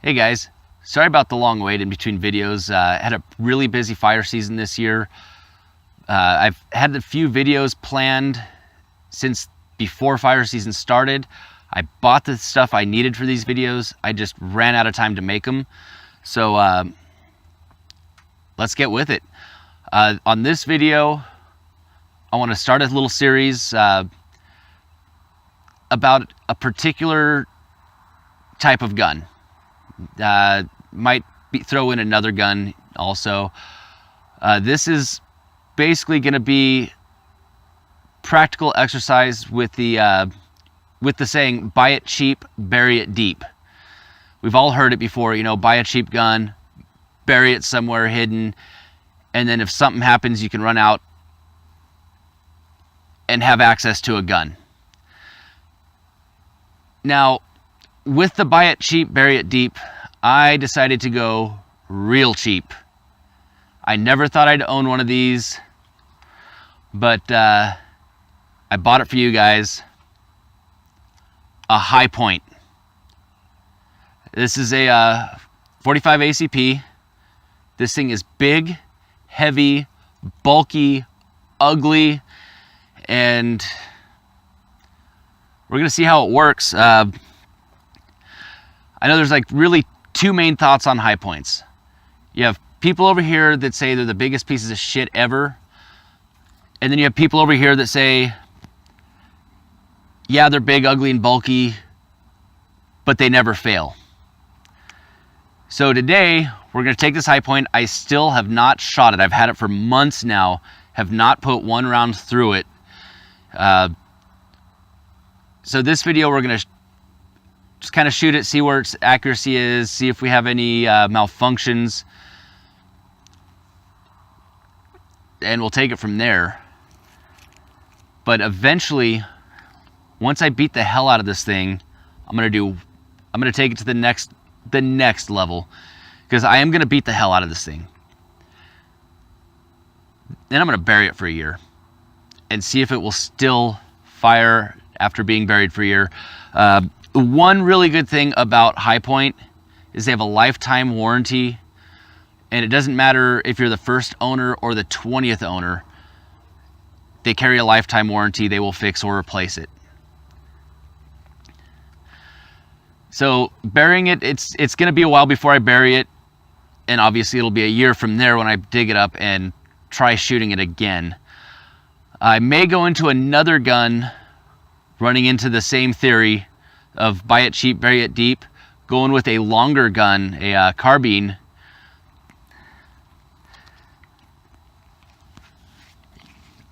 Hey guys, sorry about the long wait in between videos. Had a really busy fire season this year. I've had a few videos planned since before fire season started. I bought the stuff I needed for these videos. I just ran out of time to make them. So let's get with it. On this video, I want to start a little series about a particular type of gun. Might throw in another gun also. This is basically going to be practical exercise with the saying, buy it cheap, bury it deep. We've all heard it before, you know, buy a cheap gun, bury it somewhere hidden, and then if something happens, you can run out and have access to a gun. Now, with the buy it cheap, bury it deep, I decided to go real cheap. I never thought I'd own one of these, but I bought it for you guys. A High Point. This is a 45 ACP. This thing is big, heavy, bulky, ugly, and we're gonna see how it works. I know there's like really two main thoughts on High Points. You have people over here that say they're the biggest pieces of shit ever, and then you have people over here that say, yeah, they're big, ugly, and bulky, but they never fail. So today, we're gonna take this High Point. I still have not shot it. I've had it for months now, have not put one round through it. So this video, we're gonna just kind of shoot it, see where its accuracy is, see if we have any malfunctions, and we'll take it from there. But eventually, once I beat the hell out of this thing, I'm gonna take it to the next level, because I am gonna beat the hell out of this thing. Then I'm gonna bury it for a year and see if it will still fire after being buried for a year. One really good thing about High Point is they have a lifetime warranty, and it doesn't matter if you're the first owner or the 20th owner. They carry a lifetime warranty. They will fix or replace it. So burying it, it's going to be a while before I bury it, and obviously it'll be a year from there when I dig it up and try shooting it again. I may go into another gun running into the same theory of buy it cheap, bury it deep, going with a longer gun, a carbine.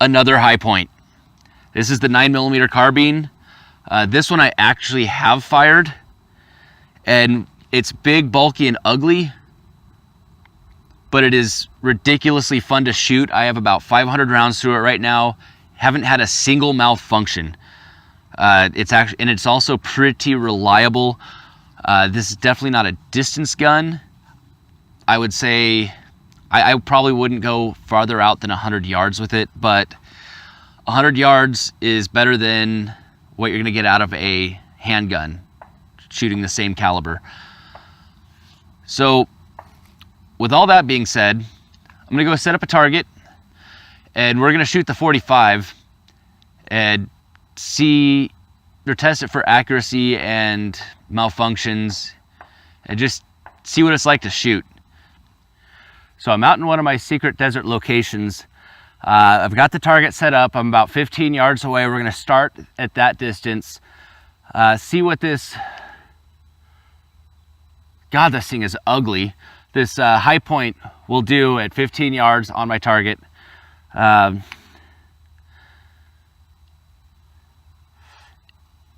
Another High Point. This is the 9mm carbine. This one I actually have fired, and it's big, bulky, and ugly, but it is ridiculously fun to shoot. I have about 500 rounds through it right now. Haven't had a single malfunction. It's also pretty reliable. This is definitely not a distance gun. I would say I probably wouldn't go farther out than 100 yards with it, but 100 yards is better than what you're gonna get out of a handgun shooting the same caliber. So with all that being said, I'm gonna go set up a target, and we're gonna shoot the 45 and see or test it for accuracy and malfunctions, and just see what it's like to shoot. So I'm out in one of my secret desert locations. I've got the target set up. I'm about 15 yards away. We're gonna start at that distance. See what this, God, this thing is ugly. This High Point will do at 15 yards on my target.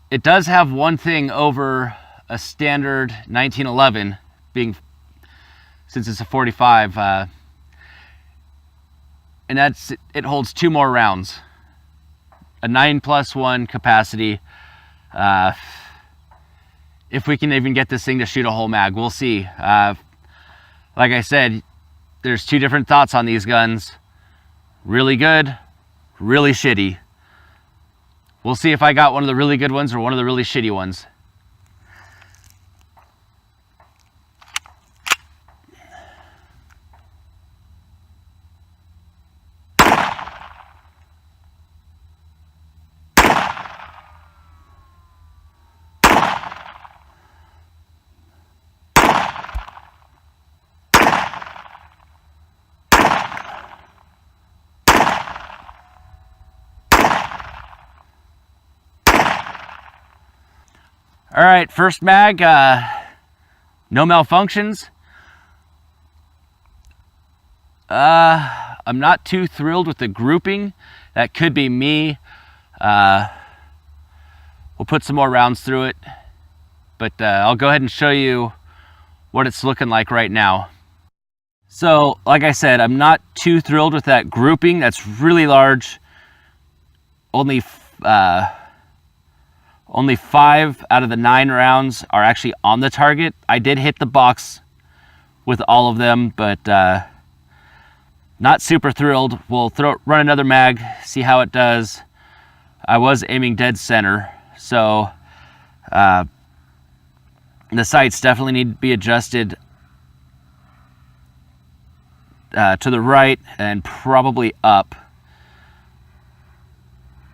It does have one thing over a standard 1911, since it's a 45, and that's it holds 2 more rounds, a 9+1 capacity. If we can even get this thing to shoot a whole mag, we'll see. Like I said, there's 2 different thoughts on these guns: really good, really shitty. We'll see if I got one of the really good ones or one of the really shitty ones. All right, first mag, no malfunctions. I'm not too thrilled with the grouping. That could be me. We'll put some more rounds through it, but I'll go ahead and show you what it's looking like right now. So, like I said, I'm not too thrilled with that grouping. That's really large. Only 5 out of the 9 rounds are actually on the target. I did hit the box with all of them, but not super thrilled. We'll run another mag, see how it does. I was aiming dead center, so the sights definitely need to be adjusted to the right and probably up.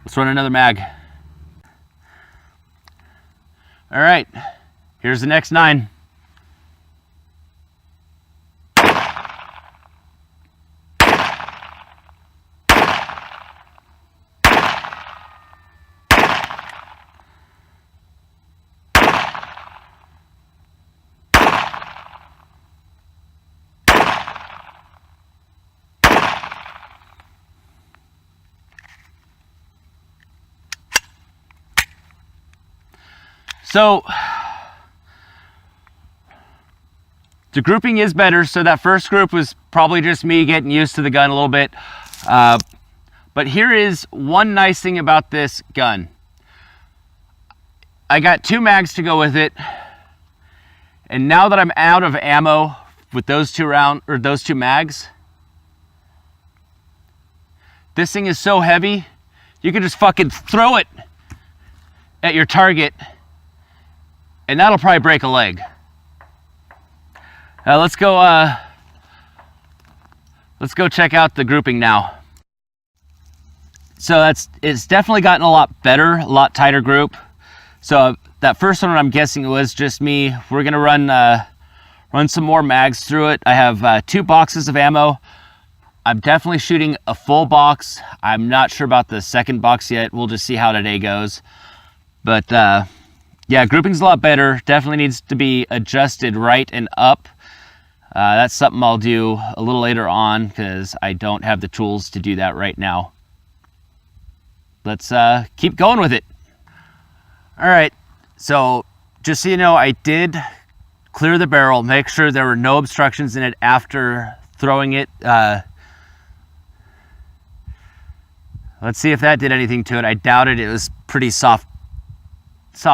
Let's run another mag. All right, here's the next 9. So the grouping is better. So that first group was probably just me getting used to the gun a little bit. But here is one nice thing about this gun. I got 2 mags to go with it. And now that I'm out of ammo with those 2 mags, this thing is so heavy, you can just fucking throw it at your target and that'll probably break a leg. Let's go check out the grouping now. So it's definitely gotten a lot better, a lot tighter group. So that first one, I'm guessing it was just me. We're gonna run some more mags through it. I have 2 boxes of ammo. I'm definitely shooting a full box. I'm not sure about the second box yet. We'll just see how today goes. But yeah, grouping's a lot better. Definitely needs to be adjusted right and up. That's something I'll do a little later on because I don't have the tools to do that right now. Let's keep going with it. All right, so just so you know, I did clear the barrel, make sure there were no obstructions in it after throwing it. Let's see if that did anything to it. I doubt it. It was pretty soft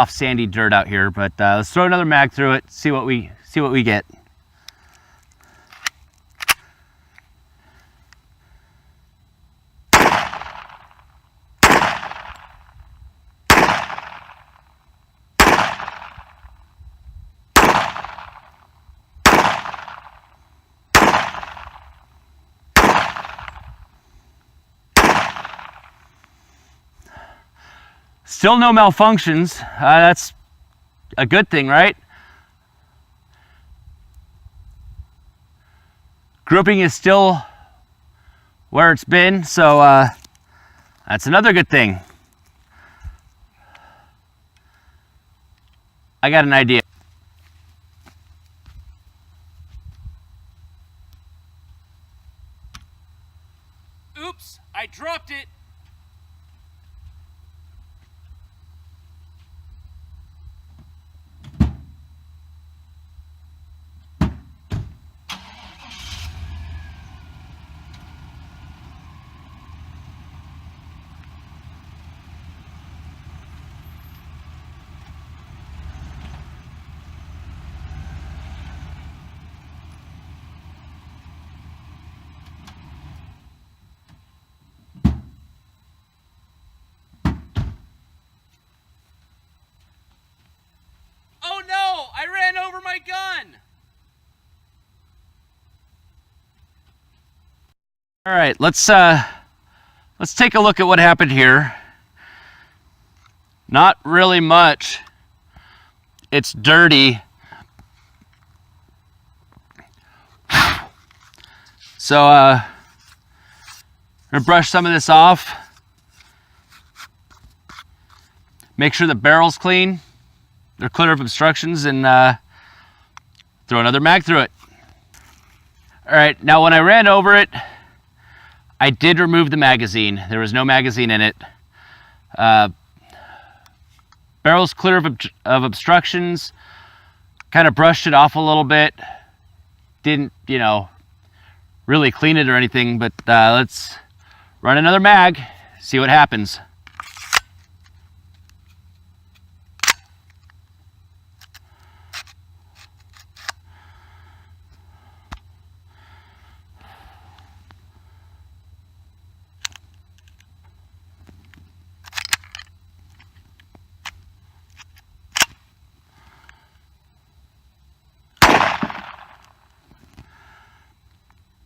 sandy dirt out here, but let's throw another mag through it, see what we get. Still no malfunctions. That's a good thing, right? Grouping is still where it's been, so that's another good thing. I got an idea. Oops, I dropped it. Oh no, I ran over my gun. All right, let's take a look at what happened here. Not really much. It's dirty. So I'm gonna brush some of this off. Make sure the barrel's clean. they're clear of obstructions, and throw another mag through it. All right, now when I ran over it, I did remove the magazine. There was no magazine in it. Barrel's clear of obstructions. Kind of brushed it off a little bit. Didn't, you know, really clean it or anything, but let's run another mag, see what happens.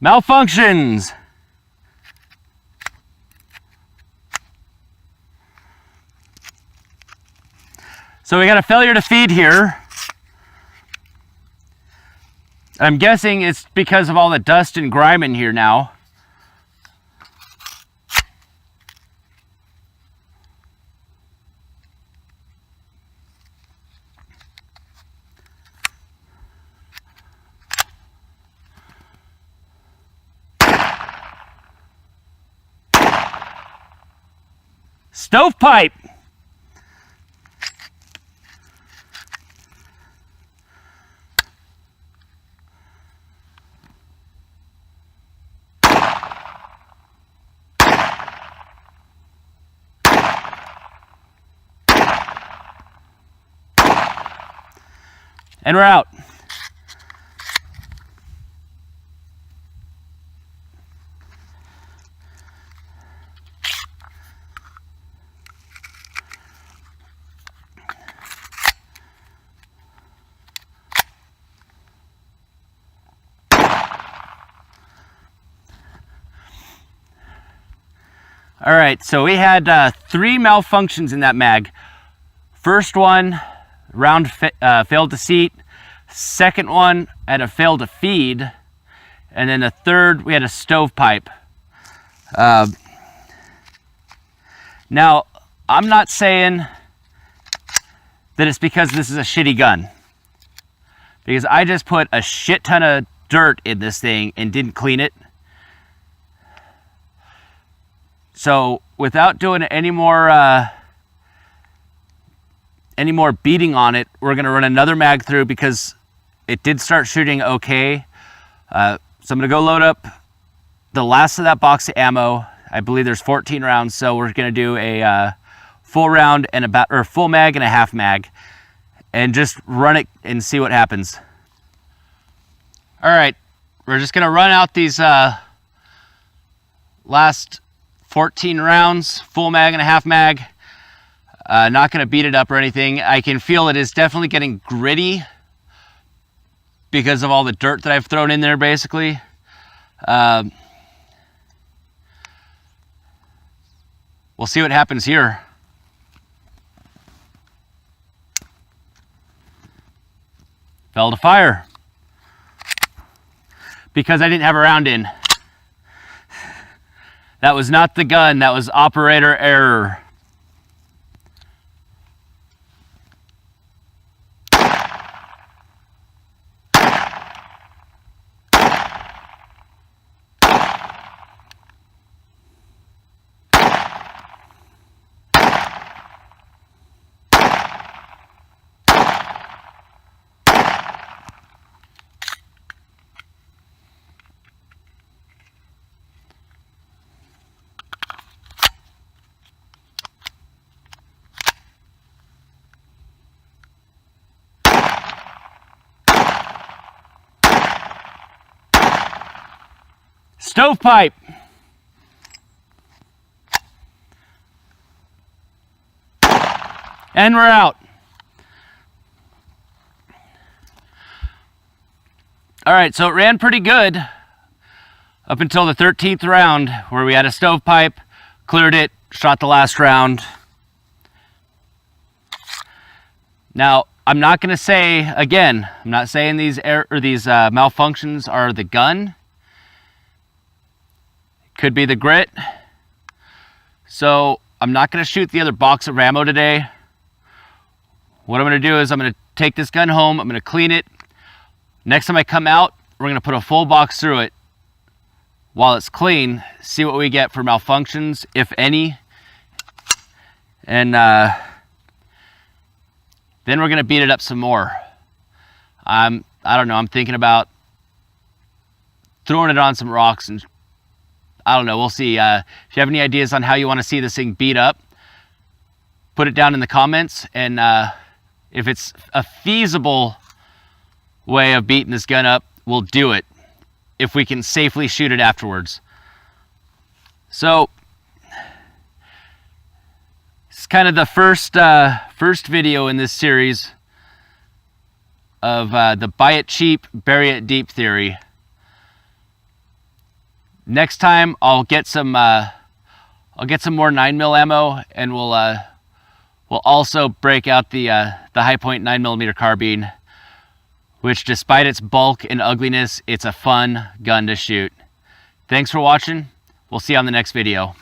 Malfunctions. So we got a failure to feed here. I'm guessing it's because of all the dust and grime in here now. Stovepipe. And we're out. All right, so we had 3 malfunctions in that mag. First one, round failed to seat. Second one had a failed to feed. And then the third, we had a stovepipe. Now, I'm not saying that it's because this is a shitty gun, because I just put a shit ton of dirt in this thing and didn't clean it. So without doing any more beating on it, we're going to run another mag through because it did start shooting okay. So I'm going to go load up the last of that box of ammo. I believe there's 14 rounds, so we're going to do a full round and full mag and a half mag, and just run it and see what happens. All right, we're just going to run out these last 14 rounds, full mag and a half mag. Not going to beat it up or anything. I can feel it is definitely getting gritty because of all the dirt that I've thrown in there, basically. We'll see what happens here. Fell to fire because I didn't have a round in. That was not the gun, that was operator error. Stovepipe. And we're out. All right, so it ran pretty good up until the 13th round, where we had a stovepipe, cleared it, shot the last round. Now, I'm not going to say, again, I'm not saying these malfunctions are the gun. Could be the grit. So I'm not going to shoot the other box of ammo today. What I'm gonna do is I'm gonna take this gun home, I'm gonna clean it. Next time I come out, we're gonna put a full box through it while it's clean, see what we get for malfunctions, if any. And then we're gonna beat it up some more. I don't know, I'm thinking about throwing it on some rocks, and I don't know, we'll see. If you have any ideas on how you wanna see this thing beat up, put it down in the comments, and if it's a feasible way of beating this gun up, we'll do it if we can safely shoot it afterwards. So it's kind of the first video in this series of the buy it cheap, bury it deep theory. Next time I'll get some more 9mm ammo, and we'll also break out the Hi-Point 9mm carbine, which despite its bulk and ugliness, it's a fun gun to shoot. Thanks for watching. We'll see you on the next video.